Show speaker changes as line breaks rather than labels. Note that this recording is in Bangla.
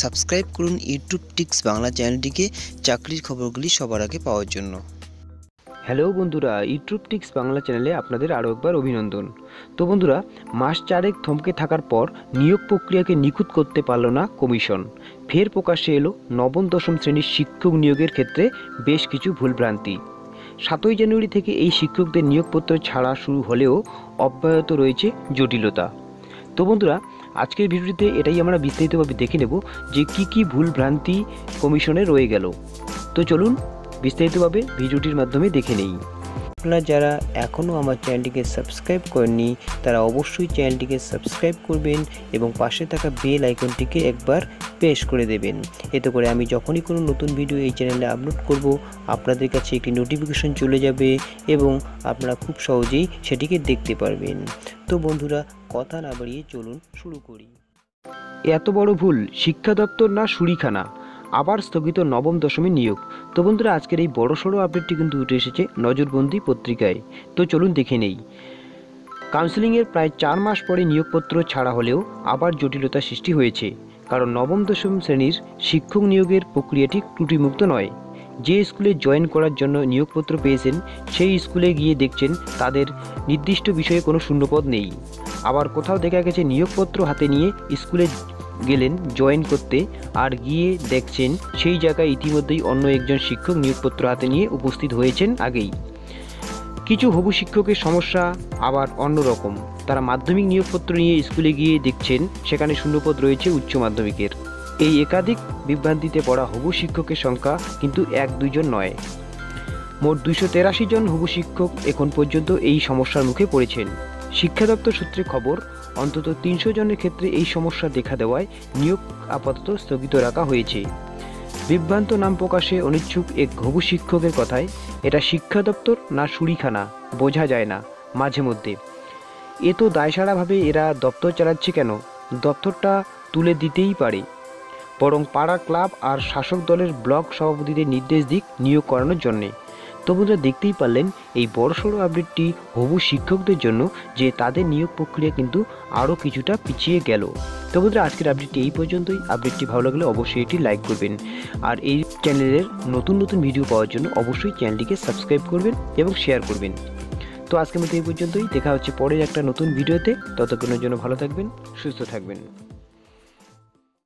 সাবস্ক্রাইব করুন ইউটিউব টিক্স বাংলা চ্যানেলটিকে চাকরির খবরগুলি সবার আগে পাওয়ার জন্য।
হ্যালো বন্ধুরা, ইউটিউব টিক্স বাংলা চ্যানেলে আপনাদের আরও একবার অভিনন্দন। তো বন্ধুরা, মাস চারেক থমকে থাকার পর নিয়োগ প্রক্রিয়াকে নিখুঁত করতে পারল না কমিশন। ফের প্রকাশ্যে এলো নবম দশম শ্রেণীর শিক্ষক নিয়োগের ক্ষেত্রে বেশ কিছু ভুলভ্রান্তি। 7ই জানুয়ারি থেকে এই শিক্ষকদের নিয়োগপত্র ছাড়া শুরু হলেও অব্যাহত রয়েছে জটিলতা। তো বন্ধুরা, আজকের ভিডিওতে এটাই আমরা বিস্তারিতভাবে দেখে নেব যে কী ভুলভ্রান্তি কমিশনে রয়ে গেল। তো চলুন বিস্তারিতভাবে ভিডিওটির মাধ্যমে দেখে নেই। আপনারা যারা এখনও আমার চ্যানেলটিকে সাবস্ক্রাইব করেননি তারা অবশ্যই চ্যানেলটিকে সাবস্ক্রাইব করবেন এবং পাশে থাকা বেল আইকনটিকে একবার প্রেস করে দেবেন। এতে করে আমি যখনই কোনো নতুন ভিডিও এই চ্যানেলে আপলোড করব আপনাদের কাছে একটি নোটিফিকেশন চলে যাবে এবং আপনারা খুব সহজেই সেটিকে দেখতে পারবেন। তো বন্ধুরা, কথা না বাড়িয়ে চলুন শুরু করি। এত বড় ভুল, শিক্ষা দপ্তর না শুঁড়িখানা, আবার স্থগিত নবম দশমী নিয়োগ। তো বন্ধুরা, আজকের এই বড়সড় আপডেটটি কিন্তু উঠে এসেছে নজরবন্দি পত্রিকায়। তো চলুন দেখে নেই। কাউন্সেলিংয়ের প্রায় 4 মাস পরে নিয়োগপত্র ছাড়া হলেও আবার জটিলতা সৃষ্টি হয়েছে, কারণ নবম দশম শ্রেণীর শিক্ষক নিয়োগের প্রক্রিয়াটি ত্রুটিমুক্ত নয়। যে স্কুলে জয়েন করার জন্য নিয়োগপত্র পেয়েছেন সেই স্কুলে গিয়ে দেখছেন তাদের নির্দিষ্ট বিষয়ে কোনো শূন্যপদ নেই। আবার কোথাও দেখা গেছে নিয়োগপত্র হাতে নিয়ে স্কুলে গেলেন জয়েন করতে, আর গিয়ে দেখছেন সেই জায়গায় ইতিমধ্যেই অন্য একজন শিক্ষক নিয়োগপত্র হাতে নিয়ে উপস্থিত হয়েছেন আগেই। কিছু হবু শিক্ষকের সমস্যা আবার অন্যরকম। তারা মাধ্যমিক নিয়োগপত্র নিয়ে স্কুলে গিয়ে দেখছেন সেখানে শূন্যপদ রয়েছে উচ্চ মাধ্যমিকের। এই একাধিক বিভ্রান্তিতে পড়া হবু শিক্ষকের সংখ্যা কিন্তু 1-2 জন নয়। মোট 283 জন হবু শিক্ষক এখন পর্যন্ত এই সমস্যার মুখে পড়েছেন। শিক্ষা দপ্তর সূত্রে খবর, অন্তত 300 জনের ক্ষেত্রে এই সমস্যা দেখা দেওয়ায় নিয়োগ আপাতত স্থগিত রাখা হয়েছে। বিভ্রান্ত নাম প্রকাশে অনিচ্ছুক এক হবু শিক্ষকের কথায়, এটা শিক্ষা দপ্তর না শুঁড়িখানা বোঝা যায় না মাঝে মধ্যে। এ তো দায়সারাভাবে এরা দপ্তর চালাচ্ছে কেন? দপ্তরটা তুলে দিতেই পারে, বরং পাড়া ক্লাব আর শাসক দলের ব্লক সভাপতিদের নির্দেশ দিক নিয়োগ করানোর জন্যে। তো বন্ধুরা, দেখতেই পারলেন এই বড়সড় আপডেটটি হবু শিক্ষকদের জন্য, যে তাদের নিয়োগ প্রক্রিয়া কিন্তু আরও কিছুটা পিছিয়ে গেল। তো বন্ধুরা, আজকের আপডেটটি এই পর্যন্তই। আপডেটটি ভালো লাগলে অবশ্যই এটি লাইক করবেন, আর এই চ্যানেলের নতুন নতুন ভিডিও পাওয়ার জন্য অবশ্যই চ্যানেলটিকে সাবস্ক্রাইব করবেন এবং শেয়ার করবেন। তো আজকের মতো এই পর্যন্তই। দেখা হচ্ছে পরের একটা নতুন ভিডিওতে। ততক্ষণের জন্য ভালো থাকবেন, সুস্থ থাকবেন।